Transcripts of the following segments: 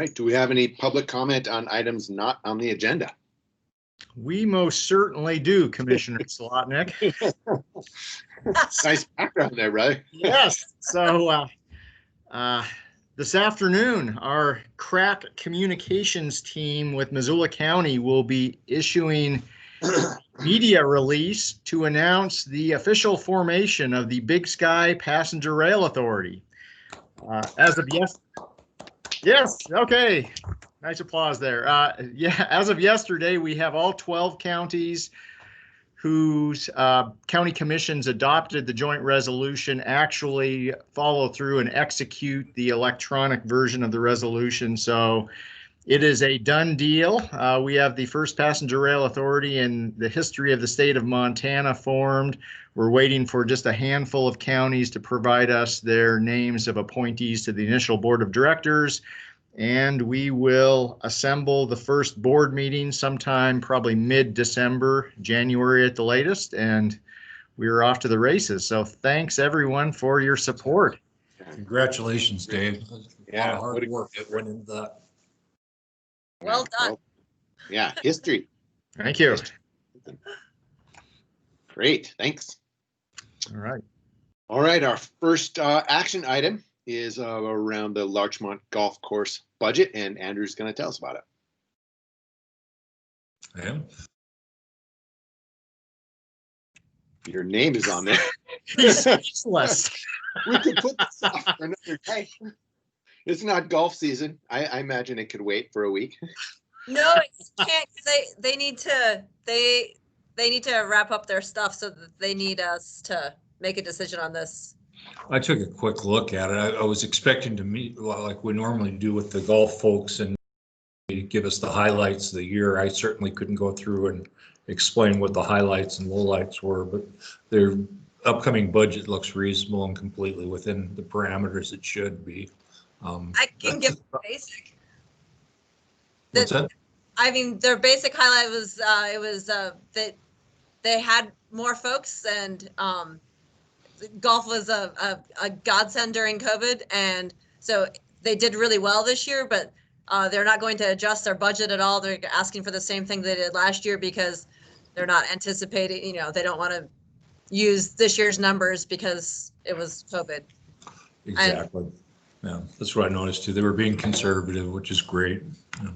right. Do we have any public comment on items not on the agenda? We most certainly do, Commissioner Slotnick. Nice background there, brother. Yes. So this afternoon, our crack communications team with Missoula County will be issuing media release to announce the official formation of the Big Sky Passenger Rail Authority. As of yes, okay. Nice applause there. Yeah, as of yesterday, we have all 12 counties whose county commissions adopted the joint resolution actually follow through and execute the electronic version of the resolution. So it is a done deal. We have the first passenger rail authority in the history of the state of Montana formed. We're waiting for just a handful of counties to provide us their names of appointees to the initial board of directors. And we will assemble the first board meeting sometime probably mid-December, January at the latest, and we're off to the races. So thanks everyone for your support. Congratulations, Dave. Yeah, a lot of hard work that went into that. Well done. Yeah, history. Thank you. Great, thanks. All right. All right, our first action item is around the Larchmont Golf Course budget, and Andrew's going to tell us about it. Yeah. Your name is on there. He's speechless. We could put this off for another day. It's not golf season. I imagine it could wait for a week. No, it can't. They need to wrap up their stuff, so that they need us to make a decision on this. I took a quick look at it. I was expecting to meet like we normally do with the golf folks and give us the highlights of the year. I certainly couldn't go through and explain what the highlights and lowlights were, but their upcoming budget looks reasonable and completely within the parameters it should be. I can give basic. What's that? I mean, their basic highlight was that they had more folks, and golf was a godsend during COVID, and so they did really well this year. But they're not going to adjust their budget at all. They're asking for the same thing they did last year because they're not anticipating. You know, they don't want to use this year's numbers because it was COVID. Exactly. Yeah, that's what I noticed too. They were being conservative, which is great. Yeah.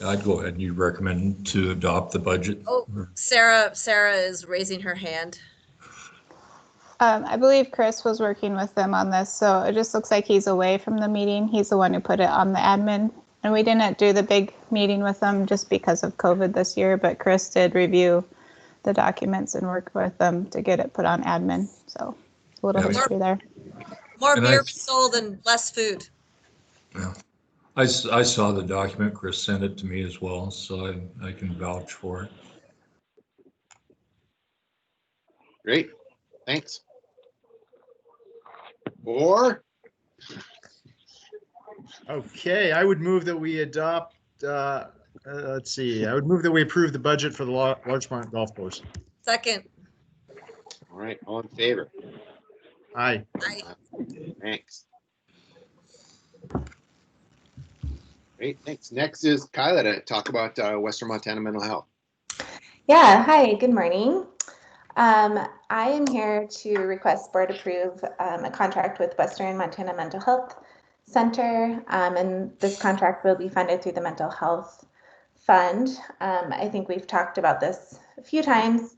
I'd go ahead and you recommend to adopt the budget. Oh, Sarah is raising her hand. I believe Chris was working with them on this, so it just looks like he's away from the meeting. He's the one who put it on the admin, and we didn't do the big meeting with them just because of COVID this year, but Chris did review the documents and work with them to get it put on admin, so a little history there. More beer sold and less food. Yeah. I saw the document. Chris sent it to me as well, so I can vouch for it. Great, thanks. Or Okay, I would move that we adopt, let's see, I would move that we approve the budget for the Larchmont Golf Course. Second. all right, all in favor? Aye. Aye. Thanks. Great, thanks. Next is Kyla to talk about Western Montana mental health. Yeah, hi, good morning. I am here to request board approve a contract with Western Montana Mental Health Center, and this contract will be funded through the Mental Health Fund. I think we've talked about this a few times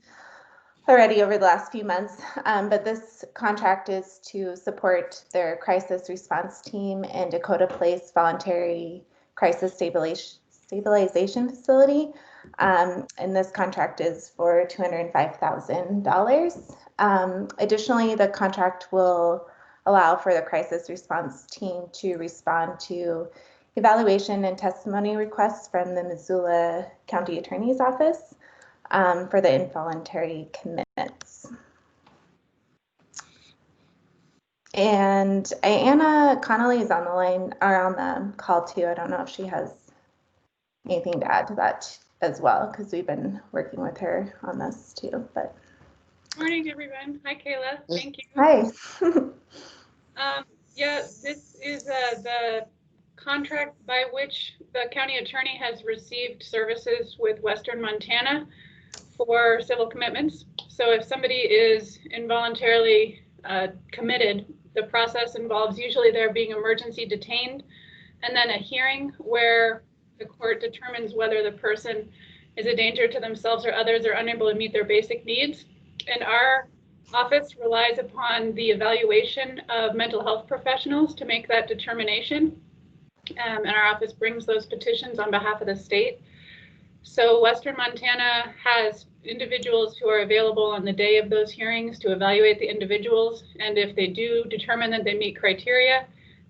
already over the last few months, but this contract is to support their crisis response team in Dakota Place Voluntary Crisis Stabilization Facility. And this contract is for $205,000. Additionally, the contract will allow for the crisis response team to respond to evaluation and testimony requests from the Missoula County Attorney's Office for the involuntary commitments. And Anna Connolly is on the line or on the call too. I don't know if she has anything to add to that as well, because we've been working with her on this too. But morning, everyone. Hi, Kayla. Thank you. Hi. Yeah, this is the contract by which the county attorney has received services with Western Montana for civil commitments. So if somebody is involuntarily committed, the process involves usually there being emergency detained and then a hearing where the court determines whether the person is a danger to themselves or others or unable to meet their basic needs. And our office relies upon the evaluation of mental health professionals to make that determination. And our office brings those petitions on behalf of the state. So Western Montana has individuals who are available on the day of those hearings to evaluate the individuals. And if they do determine that they meet criteria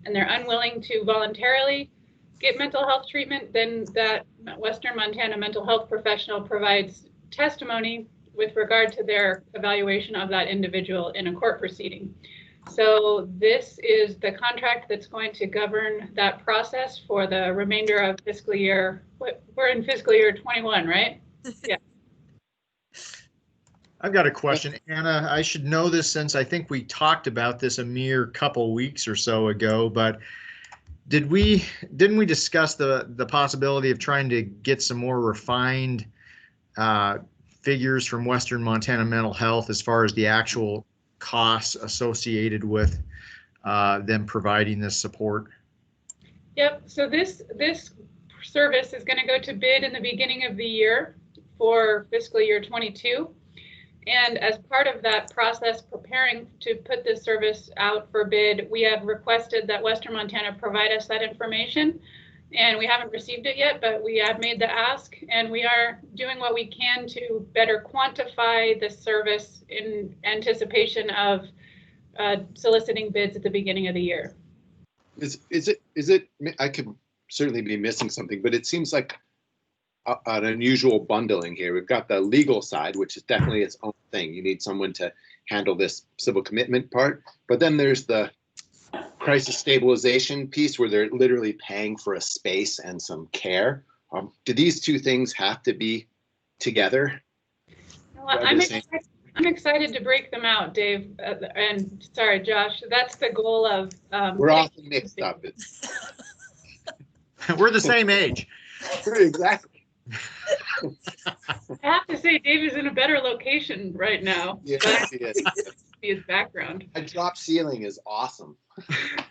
and they're unwilling to voluntarily get mental health treatment, then that Western Montana mental health professional provides testimony with regard to their evaluation of that individual in a court proceeding. So this is the contract that's going to govern that process for the remainder of fiscal year. We're in fiscal year 21, right? Yeah. I've got a question, Anna. I should know this since I think we talked about this a mere couple weeks or so ago, but didn't we discuss the possibility of trying to get some more refined figures from Western Montana Mental Health as far as the actual costs associated with them providing this support? Yep. So this service is going to go to bid in the beginning of the year for fiscal year 22. And as part of that process, preparing to put this service out for bid, we have requested that Western Montana provide us that information. And we haven't received it yet, but we have made the ask, and we are doing what we can to better quantify the service in anticipation of soliciting bids at the beginning of the year. Is it, I could certainly be missing something, but it seems like an unusual bundling here. We've got the legal side, which is definitely its own thing. You need someone to handle this civil commitment part, but then there's the crisis stabilization piece where they're literally paying for a space and some care. Do these two things have to be together? Well, I'm excited to break them out, Dave, and sorry, Josh. That's the goal of. We're often mixed up. We're the same age. Exactly. I have to say, Dave is in a better location right now. Yes, he is. His background. A drop ceiling is awesome.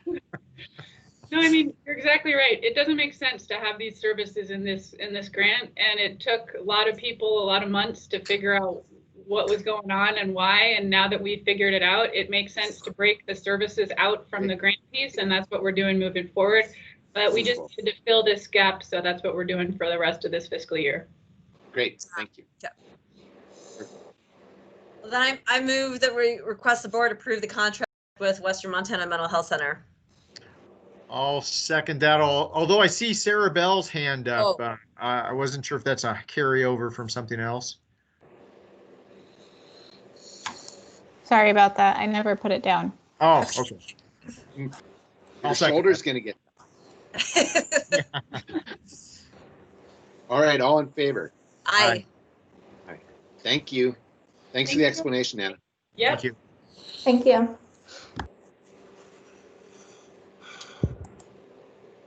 No, I mean, you're exactly right. It doesn't make sense to have these services in this grant, and it took a lot of people a lot of months to figure out what was going on and why. And now that we've figured it out, it makes sense to break the services out from the grant piece, and that's what we're doing moving forward. But we just need to fill this gap, so that's what we're doing for the rest of this fiscal year. Great, thank you. Yeah. Well, then I move that we request the board approve the contract with Western Montana Mental Health Center. I'll second that. Although I see Sarah Bell's hand up, Oh. I wasn't sure if that's a carryover from something else. Sorry about that. I never put it down. Oh, okay. Your shoulder's gonna get. All right, all in favor? Aye. Thank you. Thanks for the explanation, Anna. Yep. Thank you. Thank you.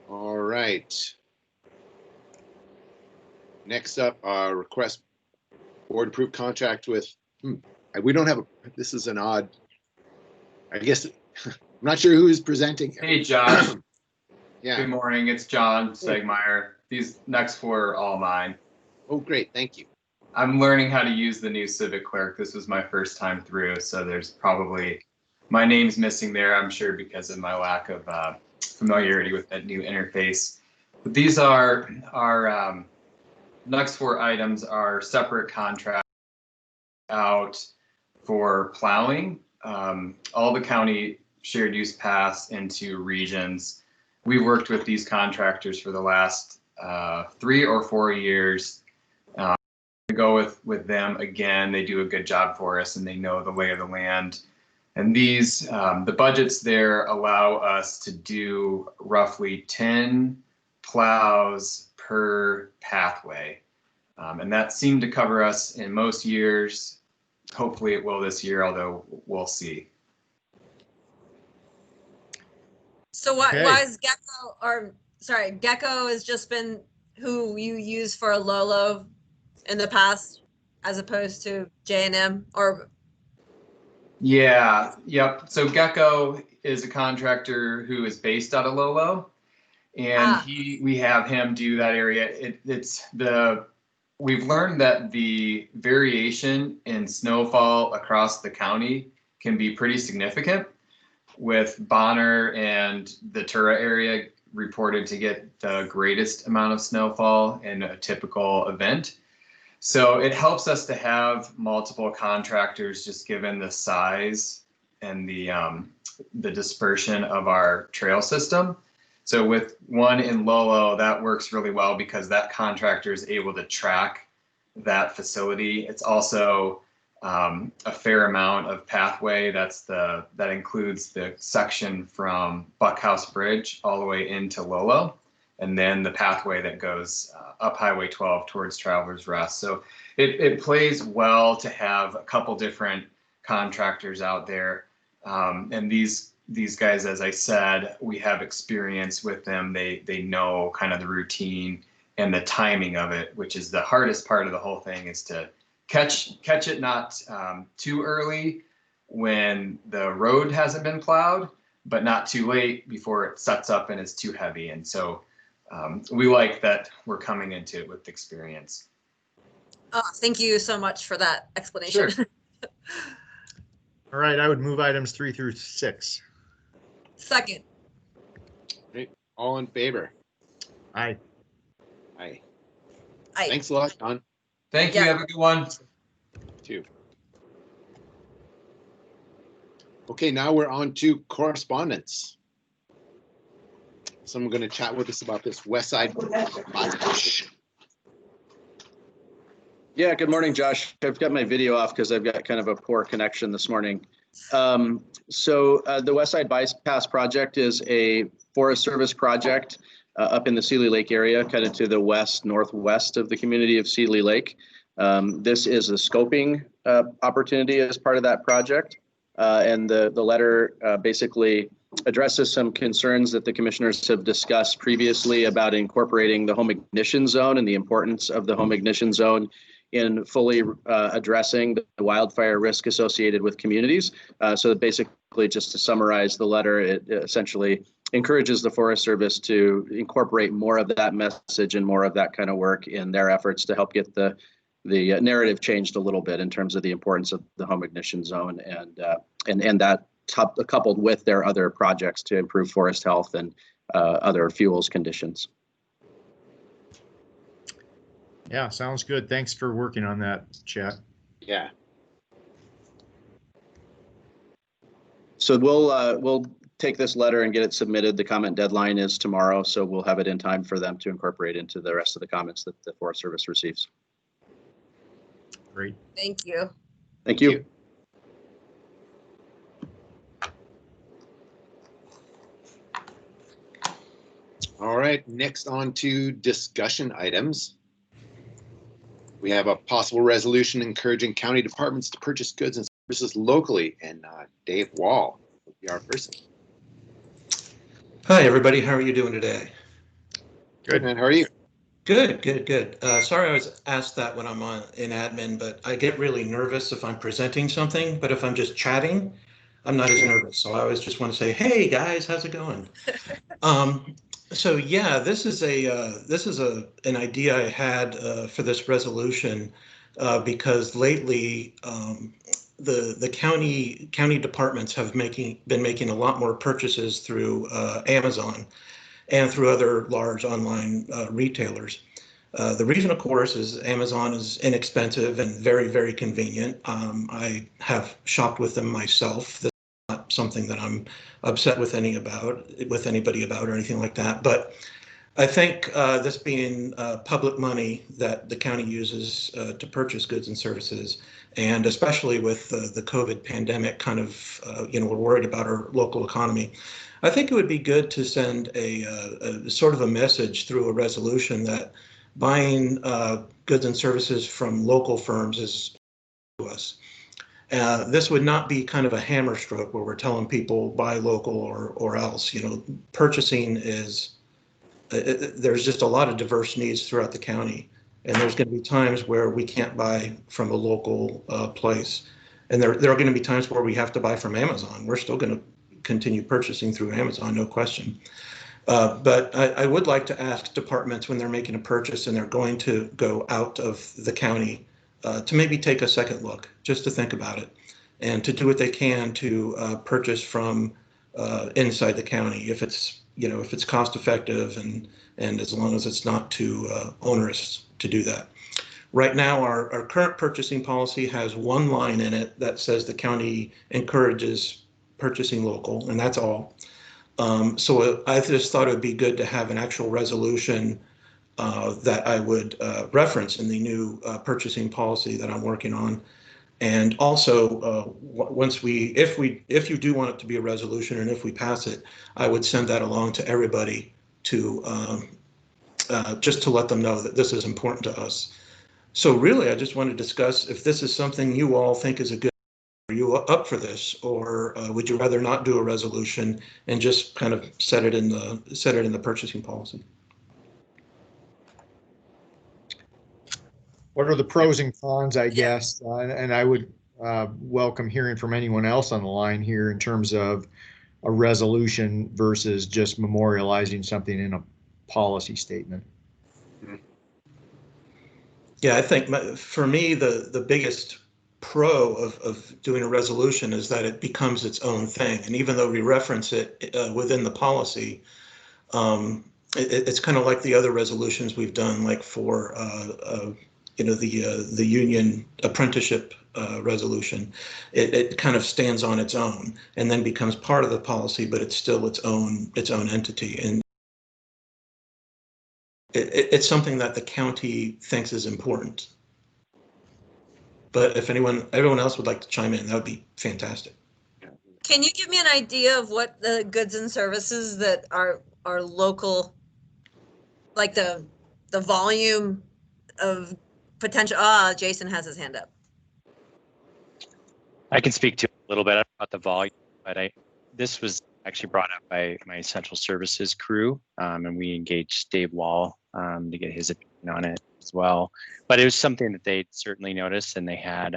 All right. Next up, request board approved contract with, we don't have this is an odd, I guess, I'm not sure who is presenting. Hey, Josh. Yeah. Good morning. It's John Segmeyer. These next four are all mine. Oh, great. Thank you. I'm learning how to use the new Civic Clerk. This was my first time through, so there's probably my name's missing there, I'm sure, because of my lack of familiarity with that new interface. But these are our next four items are separate contracts out for plowing. All the county shared use paths into regions. We've worked with these contractors for the last 3 or 4 years. To go with them again, they do a good job for us and they know the lay of the land. And these, the budgets there allow us to do roughly 10 plows per pathway. And that seemed to cover us in most years. Hopefully it will this year, although we'll see. So why is Gecko, or sorry, Gecko has just been who you use for Lolo in the past, as opposed to J&M or. Yeah, yep. So Gecko is a contractor who is based out of Lolo, and we have him do that area. We've learned that the variation in snowfall across the county can be pretty significant, with Bonner and the Tura area reported to get the greatest amount of snowfall in a typical event. So it helps us to have multiple contractors, just given the size and the dispersion of our trail system. So with one in Lolo, that works really well because that contractor is able to track that facility. It's also a fair amount of pathway. That includes the section from Buckhouse Bridge all the way into Lolo, and then the pathway that goes up Highway 12 towards Travelers Rest. So it plays well to have a couple different contractors out there. And these guys, as I said, we have experience with them. They know kind of the routine and the timing of it, which is the hardest part of the whole thing, is to catch it not too early when the road hasn't been plowed, but not too late before it sets up and is too heavy. And so we like that we're coming into it with experience. Oh, thank you so much for that explanation. Sure. All right, I would move items 3 through 6. Second. Right. All in favor? Aye. Aye. Aye. Thanks a lot, Don. Thank you. Yeah. Have a good one. Too. Okay, now we're on to correspondence. Someone going to chat with us about this West Side. Yeah, good morning, Josh. I've got my video off because I've got kind of a poor connection this morning. The West Side Bypass project is a Forest Service project up in the Seeley Lake area, kind of to the northwest of the community of Seeley Lake. This is a scoping opportunity as part of that project. And the letter basically addresses some concerns that the commissioners have discussed previously about incorporating the home ignition zone and the importance of the home ignition zone in fully addressing the wildfire risk associated with communities. So basically, just to summarize the letter, it essentially encourages the Forest Service to incorporate more of that message and more of that kind of work in their efforts to help get the narrative changed a little bit in terms of the importance of the home ignition zone and that coupled with their other projects to improve forest health and other fuels conditions. Yeah, sounds good. Thanks for working on that, Chet. Yeah. So we'll take this letter and get it submitted. The comment deadline is tomorrow, so we'll have it in time for them to incorporate into the rest of the comments that the Forest Service receives. Great. Thank you. Thank you. All right, next on to discussion items. We have a possible resolution encouraging county departments to purchase goods and services locally, and Dave Wall will be our person. Hi, everybody. How are you doing today? Good, man. How are you? Good, good, good. Sorry I was asked that when I'm in admin, but I get really nervous if I'm presenting something, but if I'm just chatting, I'm not as nervous. So I always just want to say, hey, guys, how's it going? So yeah, this is an idea I had for this resolution because lately the county departments have been making a lot more purchases through Amazon and through other large online retailers. The reason, of course, is Amazon is inexpensive and very, very convenient. I have shopped with them myself. This is not something that I'm upset with anybody about or anything like that. But I think this being public money that the county uses to purchase goods and services, and especially with the COVID pandemic, kind of, we're worried about our local economy. I think it would be good to send a sort of a message through a resolution that buying goods and services from local firms is to us. This would not be kind of a hammer stroke where we're telling people buy local or else. Purchasing is there's just a lot of diverse needs throughout the county. And there's going to be times where we can't buy from a local place. And there are going to be times where we have to buy from Amazon. We're still going to continue purchasing through Amazon, no question. But I would like to ask departments when they're making a purchase and they're going to go out of the county to maybe take a second look, just to think about it, and to do what they can to purchase from inside the county if it's, if it's cost effective and as long as it's not too onerous to do that. Right now, our current purchasing policy has one line in it that says the county encourages purchasing local, and that's all. So I just thought it would be good to have an actual resolution that I would reference in the new purchasing policy that I'm working on. And also, if you do want it to be a resolution and if we pass it, I would send that along to everybody to just to let them know that this is important to us. So really, I just want to discuss if this is something you all think is a good. Are you up for this, or would you rather not do a resolution and just kind of set it in the purchasing policy? What are the pros and cons, I guess? And I would welcome hearing from anyone else on the line here in terms of a resolution versus just memorializing something in a policy statement. Yeah, I think for me, the biggest pro of doing a resolution is that it becomes its own thing. And even though we reference it within the policy, it's kind of like the other resolutions we've done, like for the union apprenticeship resolution. It kind of stands on its own and then becomes part of the policy, but it's still its own entity. And it's something that the county thinks is important. But if everyone else would like to chime in, that would be fantastic. Can you give me an idea of what the goods and services that are local, like the volume of potential? Jason has his hand up. I can speak to a little bit about the volume, but this was actually brought up by my central services crew, and we engaged Dave Wall to get his opinion on it as well. But it was something that they certainly noticed, and they had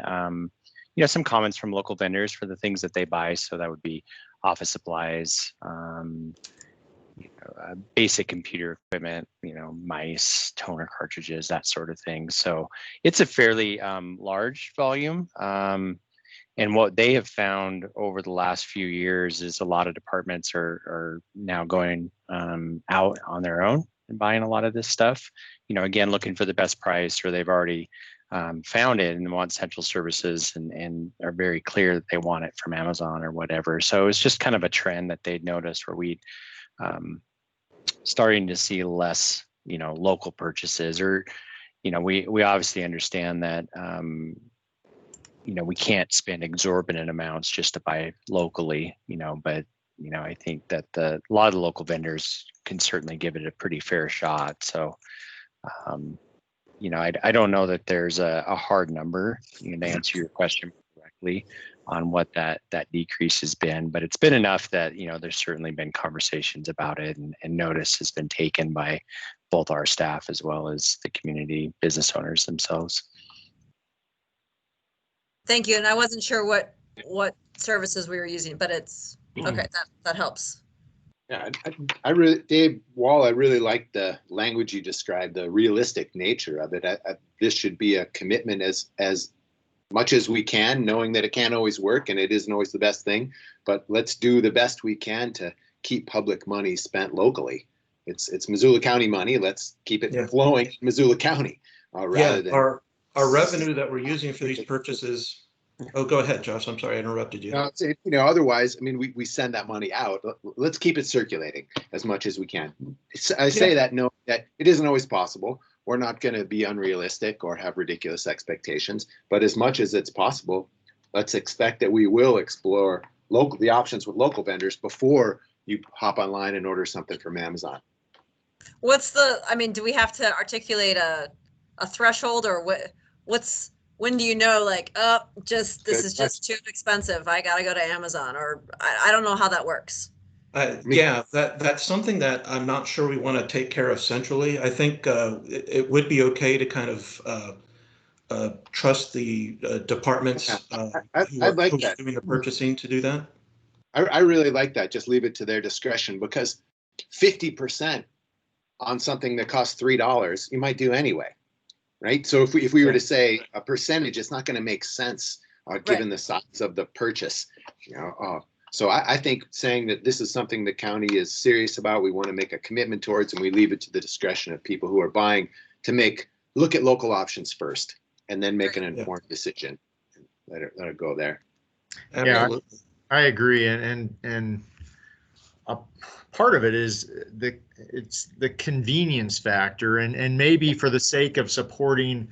some comments from local vendors for the things that they buy. So that would be office supplies, basic computer equipment, mice, toner cartridges, that sort of thing. So it's a fairly large volume. And what they have found over the last few years is a lot of departments are now going out on their own and buying a lot of this stuff. Again, looking for the best price, or they've already found it and want central services and are very clear that they want it from Amazon or whatever. So it's just kind of a trend that they'd noticed where we starting to see less, local purchases, or, we obviously understand that, we can't spend exorbitant amounts just to buy locally, but, I think that a lot of the local vendors can certainly give it a pretty fair shot. So, I don't know that there's a hard number, to answer your question correctly on what that decrease has been, but it's been enough that, there's certainly been conversations about it, and notice has been taken by both our staff as well as the community business owners themselves. Thank you. And I wasn't sure what services we were using, but it's okay. That helps. Yeah, Dave Wall, I really like the language you described, the realistic nature of it. This should be a commitment as much as we can, knowing that it can't always work and it isn't always the best thing, but let's do the best we can to keep public money spent locally. It's Missoula County money. Let's keep it flowing in Missoula County. Rather than our revenue that we're using for these purchases. Oh, go ahead, Josh. I'm sorry, I interrupted you. No, otherwise, we send that money out. Let's keep it circulating as much as we can. I say that knowing that it isn't always possible. We're not going to be unrealistic or have ridiculous expectations, but as much as it's possible, let's expect that we will explore the options with local vendors before you hop online and order something from Amazon. Do we have to articulate a threshold, or when do you know, this is just too expensive, I gotta go to Amazon? Or I don't know how that works. Yeah, that's something that I'm not sure we want to take care of centrally. I think it would be okay to kind of trust the departments I'd like who are that. doing the purchasing to do that. I really like that. Just leave it to their discretion, because 50% on something that costs $3, you might do anyway, right? So if we were to say a percentage, it's not going to make sense given the size of the purchase. So I think saying that this is something the county is serious about, we want to make a commitment towards, and we leave it to the discretion of people who are buying to look at local options first, and then make an informed decision. Let it go there. Absolutely. Yeah, I agree, and a part of it is it's the convenience factor, and maybe for the sake of supporting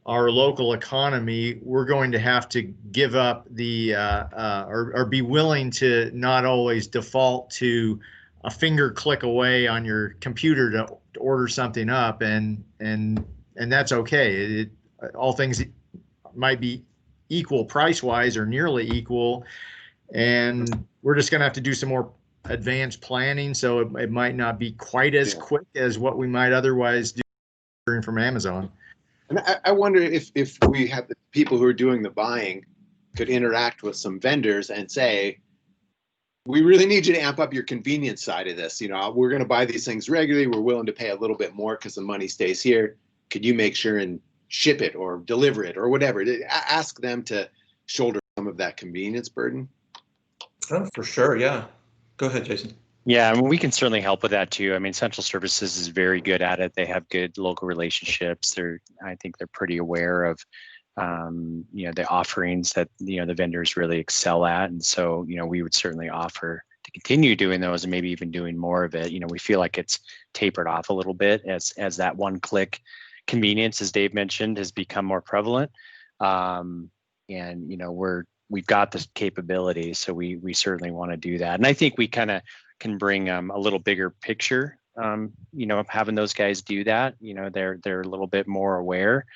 our local economy, we're going to have to give up the or be willing to not always default to a finger click away on your computer to order something up, and that's okay. All things might be equal price wise or nearly equal, and we're just going to have to do some more advanced planning, so it might not be quite as quick as what we might otherwise do from Amazon. And I wonder if we have the people who are doing the buying could interact with some vendors and say, we really need you to amp up your convenience side of this. We're going to buy these things regularly. We're willing to pay a little bit more because the money stays here. Could you make sure and ship it or deliver it or whatever? Ask them to shoulder some of that convenience burden. Oh, for sure. Yeah. Go ahead, Jason. Yeah, I mean, we can certainly help with that too. I mean, Central Services is very good at it. They have good local relationships. I think they're pretty aware of, the offerings that, the vendors really excel at. And so, we would certainly offer to continue doing those and maybe even doing more of it. We feel like it's tapered off a little bit as that one-click convenience, as Dave mentioned, has become more prevalent. We've got this capability, so we certainly want to do that. And I think we kind of can bring a little bigger picture, of having those guys do that. They're a little bit more aware,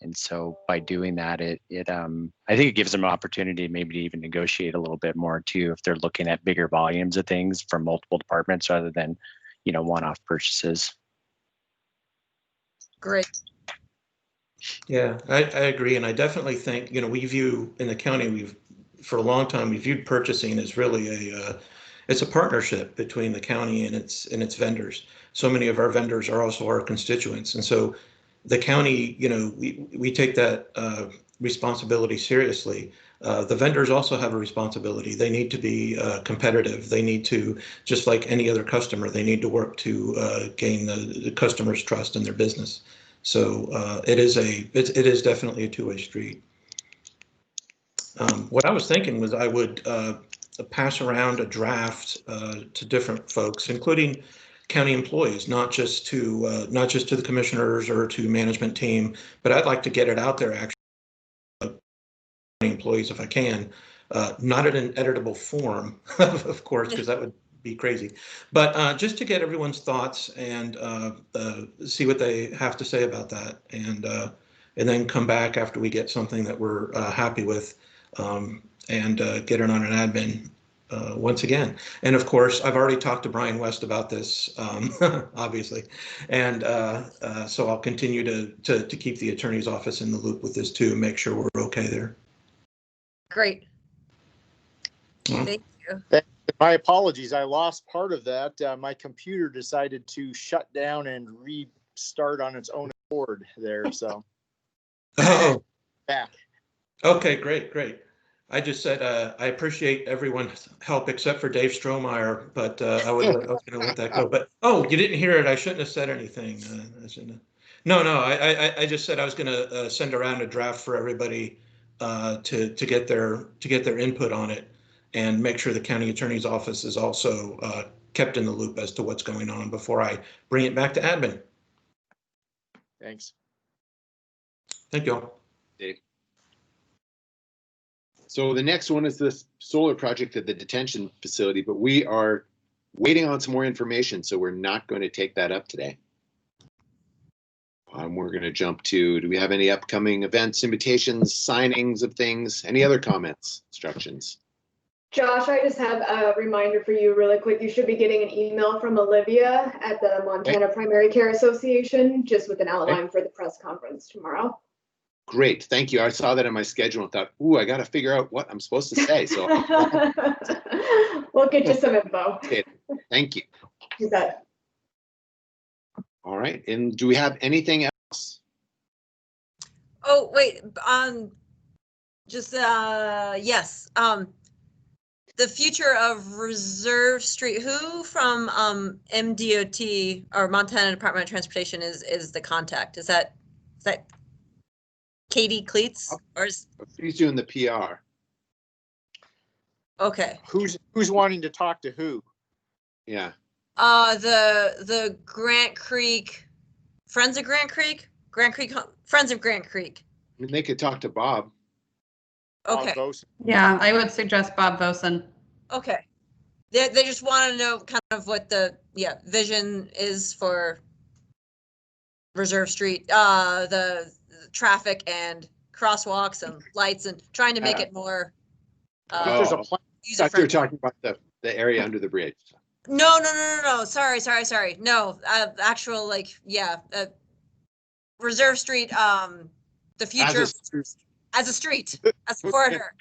and so by doing that, I think it gives them an opportunity maybe to even negotiate a little bit more too if they're looking at bigger volumes of things from multiple departments rather than one-off purchases. Great. Yeah, I agree, and I definitely think we view in the county for a long time we viewed purchasing as really it's a partnership between the county and its vendors. So many of our vendors are also our constituents, and so the county, we take that responsibility seriously. The vendors also have a responsibility. They need to be competitive. They need to, just like any other customer, they need to work to gain the customer's trust in their business. So it is definitely a two-way street. What I was thinking was I would pass around a draft to different folks, including county employees, not just to the commissioners or to management team, but I'd like to get it out there actually employees if I can, not in an editable form, of course, because that would be crazy, but just to get everyone's thoughts and see what they have to say about that, and then come back after we get something that we're happy with, and get it on an admin once again. And of course, I've already talked to Brian West about this, obviously, and so I'll continue to keep the attorney's office in the loop with this too, make sure we're okay there. Great. Yeah. Thank you. My apologies. I lost part of that. My computer decided to shut down and restart on its own accord there. So Oh, back. okay, great. I just said I appreciate everyone's help except for Dave Strohmeyer, but I was going to let that go. But you didn't hear it. I shouldn't have said anything. No. I just said I was going to send around a draft for everybody to get their input on it, and make sure the county attorney's office is also kept in the loop as to what's going on before I bring it back to admin. Thanks. Thank you all. Dave. So the next one is this solar project at the detention facility, but we are waiting on some more information, so we're not going to take that up today. We're going to jump to, do we have any upcoming events, invitations, signings of things? Any other comments, instructions? Josh, I just have a reminder for you really quick. You should be getting an email from Olivia at the Montana Primary Care Association, just with an outline for the press conference tomorrow. Great, thank you. I saw that in my schedule and thought, ooh, I got to figure out what I'm supposed to say. So we'll get you some info. okay, thank you. You bet. All right, and do we have anything else? Oh, wait, just, yes, the future of Reserve Street, who from, MDOT or Montana Department of Transportation is the contact? Is that Katie Cleats or is, She's doing the PR. okay. Who's wanting to talk to who? Yeah. The Grant Creek, Friends of Grant Creek? Friends of Grant Creek. I mean, they could talk to Bob. Okay. Yeah, I would suggest Bob Vosen. Okay. They just want to know kind of what the vision is for Reserve Street, the traffic and crosswalks and lights and trying to make it more There's a plan. user You're friendly. talking about the area under the bridge. No. Sorry. No, actual Reserve Street, the future as a street, as a corridor.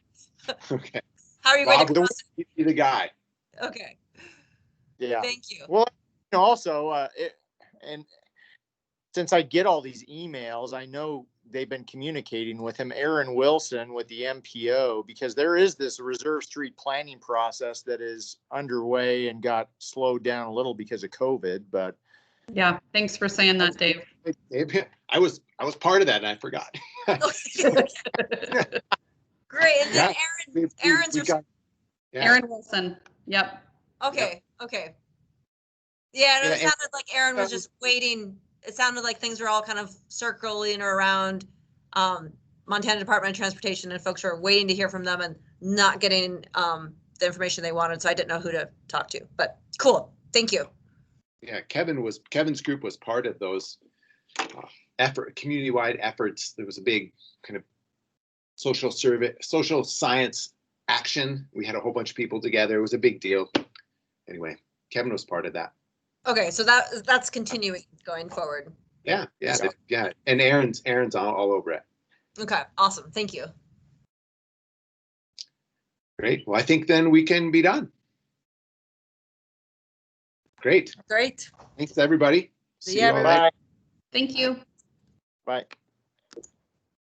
Okay. How are you going Bob, to don't cross be the guy. it? Okay. Yeah. Thank you. Well, also, and since I get all these emails, I know they've been communicating with him, Aaron Wilson with the MPO, because there is this Reserve Street planning process that is underway and got slowed down a little because of COVID, but. Yeah, thanks for saying that, Dave. I was part of that and I forgot. Great. And then Aaron Wilson. Yep. Okay. Yeah, and it Yeah, sounded like Aaron was just waiting. It sounded like things were all kind of circling around Montana Department of Transportation, and folks were waiting to hear from them and not getting the information they wanted. So I didn't know who to talk to. But cool. Thank you. Yeah, Kevin's group was part of those community-wide efforts. There was a big kind of social science action. We had a whole bunch of people together. It was a big deal. Anyway, Kevin was part of that. Okay, so that's continuing going forward. Yeah. And Aaron's all over it. Okay, awesome. Thank you. Great. Well, I think then we can be done. Great. Great. Thanks, everybody. See you, everybody. Bye. Thank you. Bye.